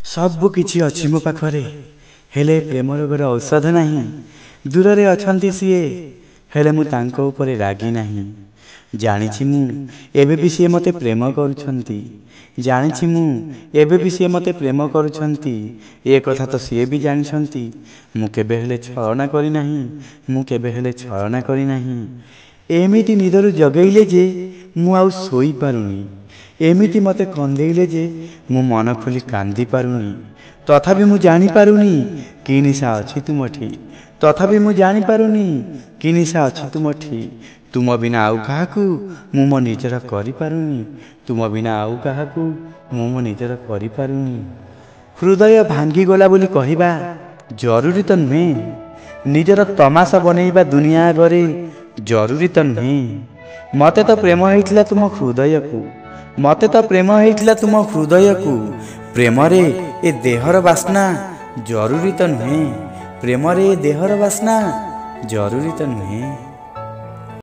ସବୁ କିଛି ଅଛି ମୋ ପାଖରେ, ହେଲେ ପ୍ରେମ ରୋଗର ଔଷଧ ନାହିଁ। ଦୂରରେ ଅଛନ୍ତି ସିଏ, ହେଲେ ମୁଁ ତାଙ୍କ ଉପରେ ରାଗି ନାହିଁ। ଜାଣିଛି ମୁଁ ଏବେ ବି ସିଏ ମୋତେ ପ୍ରେମ କରୁଛନ୍ତି। ଜାଣିଛି ମୁଁ ଏବେ ବି ସିଏ ମୋତେ ପ୍ରେମ କରୁଛନ୍ତି। ଏ କଥା ତ ସିଏ ବି ଜାଣିଛନ୍ତି। ମୁଁ କେବେ ହେଲେ ଛଳନା କରିନାହିଁ। ମୁଁ କେବେ ହେଲେ ଛଳନା କରିନାହିଁ। ଏମିତି ନିଦରୁ ଜଗେଇଲେ ଯେ ମୁଁ ଆଉ ଶୋଇପାରୁନି। ଏମିତି ମୋତେ କନ୍ଦେଇଲେ ଯେ ମୁଁ ମନ ଖୋଲି କାନ୍ଦି ପାରୁନି। ତଥାପି ମୁଁ ଜାଣିପାରୁନି କି ନିଶା ଅଛି ତୁମଠି। ତଥାପି ମୁଁ ଜାଣିପାରୁନି କି ନିଶା ଅଛି ତୁମଠି। ତୁମ ବିନା ଆଉ କାହାକୁ ମୁଁ ମୋ ନିଜର କରିପାରୁନି। ତୁମ ବିନା ଆଉ କାହାକୁ ମୁଁ ମୋ ନିଜର କରିପାରୁନି। ହୃଦୟ ଭାଙ୍ଗିଗଲା ବୋଲି କହିବା ଜରୁରୀ ତ ନୁହେଁ। ନିଜର ତମାସା ବନେଇବା ଦୁନିଆ ଆଗରେ ଜରୁରୀ ତ ନୁହେଁ। ମୋତେ ତ ପ୍ରେମ ହେଇଥିଲା ତୁମ ହୃଦୟକୁ। ମୋତେ ତ ପ୍ରେମ ହେଇଥିଲା ତୁମ ହୃଦୟକୁ। ପ୍ରେମରେ ଏ ଦେହର ବାସ୍ନା ଜରୁରୀ ତ ନୁହେଁ। ପ୍ରେମରେ ଏ ଦେହର ବାସ୍ନା ଜରୁରୀ ତ ନୁହେଁ।